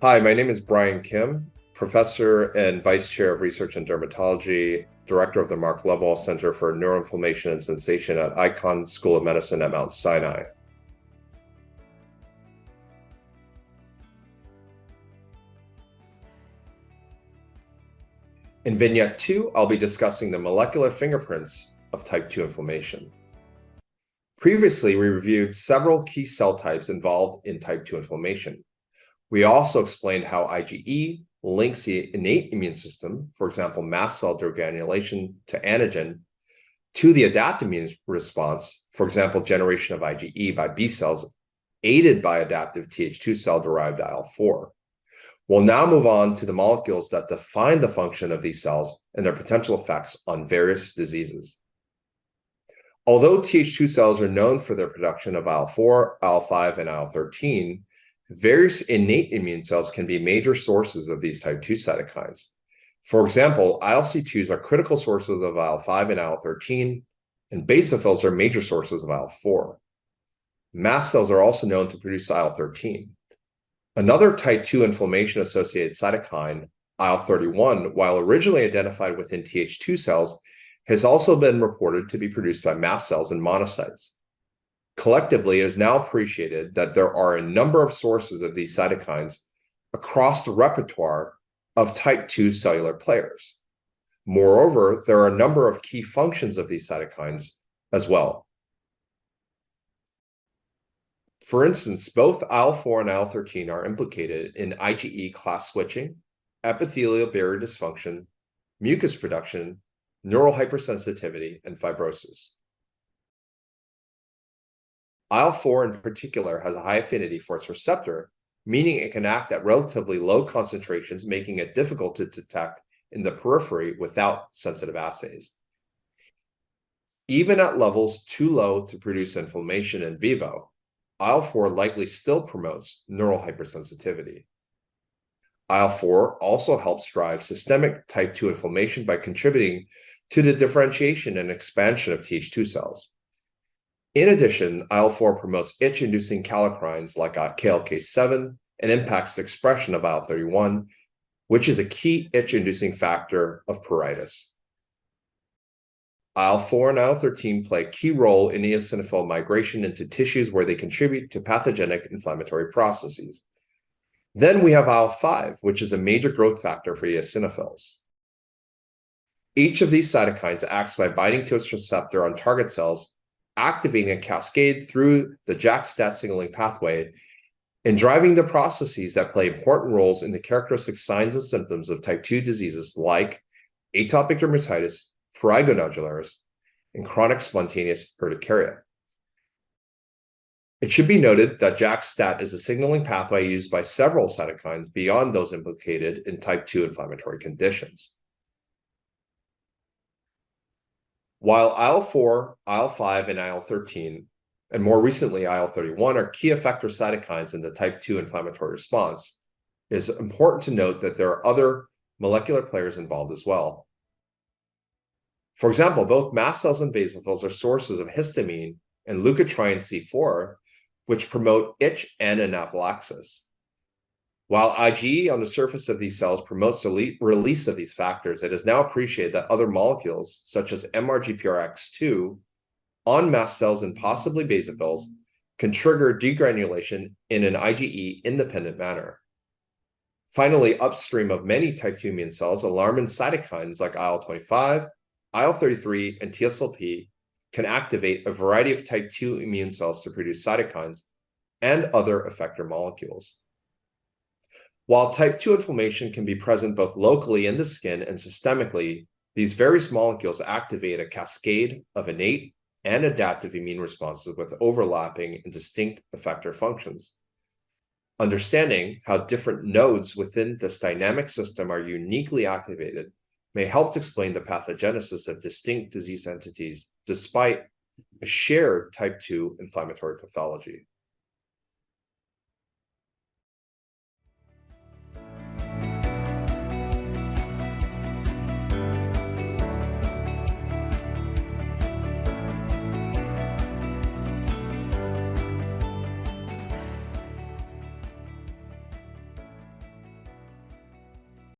Hi, my name is Brian Kim, Professor and Vice Chair of Research in Dermatology, Director of the Mark Lovell Center for Neuroinflammation and Sensation at Icahn School of Medicine at Mount Sinai. In Vignette 2, I'll be discussing the molecular fingerprints of type 2 inflammation. Previously, we reviewed several key cell types involved in type 2 inflammation. We also explained how IgE links the innate immune system, for example, mast cell degranulation to antigen, to the adaptive immune response, for example, generation of IgE by B cells, aided by adaptive Th2 cell-derived IL-4. We'll now move on to the molecules that define the function of these cells and their potential effects on various diseases. Although Th2 cells are known for their production of IL-4, IL-5, and IL-13, various innate immune cells can be major sources of these type 2 cytokines. For example, ILC2s are critical sources of IL-5 and IL-13, and basophils are major sources of IL-4. Mast cells are also known to produce IL-13. Another type 2 inflammation-associated cytokine, IL-31, while originally identified within Th2 cells, has also been reported to be produced by mast cells and monocytes. Collectively, it is now appreciated that there are a number of sources of these cytokines across the repertoire of type 2 cellular players. Moreover, there are a number of key functions of these cytokines as well. For instance, both IL-4 and IL-13 are implicated in IgE class switching, epithelial barrier dysfunction, mucus production, neural hypersensitivity, and fibrosis. IL-4 in particular has a high affinity for its receptor, meaning it can act at relatively low concentrations, making it difficult to detect in the periphery without sensitive assays. Even at levels too low to produce inflammation in vivo, IL-4 likely still promotes neural hypersensitivity. IL-4 also helps drive systemic type 2 inflammation by contributing to the differentiation and expansion of Th2 cells. In addition, IL-4 promotes itch-inducing kallikreins like KLK7 and impacts the expression of IL-31, which is a key itch-inducing factor of pruritus. IL-4 and IL-13 play a key role in eosinophil migration into tissues where they contribute to pathogenic inflammatory processes. Then we have IL-5, which is a major growth factor for eosinophils. Each of these cytokines acts by binding to its receptor on target cells, activating a cascade through the JAK-STAT signaling pathway and driving the processes that play important roles in the characteristic signs and symptoms of type 2 diseases like atopic dermatitis, prurigo nodularis, and chronic spontaneous urticaria. It should be noted that JAK-STAT is a signaling pathway used by several cytokines beyond those implicated in type 2 inflammatory conditions. While IL-4, IL-5, and IL-13, and more recently IL-31, are key effector cytokines in the type 2 inflammatory response, it is important to note that there are other molecular players involved as well. For example, both mast cells and basophils are sources of histamine and leukotriene C4, which promote itch and anaphylaxis. While IgE on the surface of these cells promotes the release of these factors, it is now appreciated that other molecules, such as MRGPRX2, on mast cells and possibly basophils, can trigger degranulation in an IgE-independent manner. Finally, upstream of many type 2 immune cells, alarmin cytokines like IL-25, IL-33, and TSLP can activate a variety of type 2 immune cells to produce cytokines and other effector molecules. While type 2 inflammation can be present both locally in the skin and systemically, these various molecules activate a cascade of innate and adaptive immune responses with overlapping and distinct effector functions. Understanding how different nodes within this dynamic system are uniquely activated may help to explain the pathogenesis of distinct disease entities despite a shared type 2 inflammatory pathology.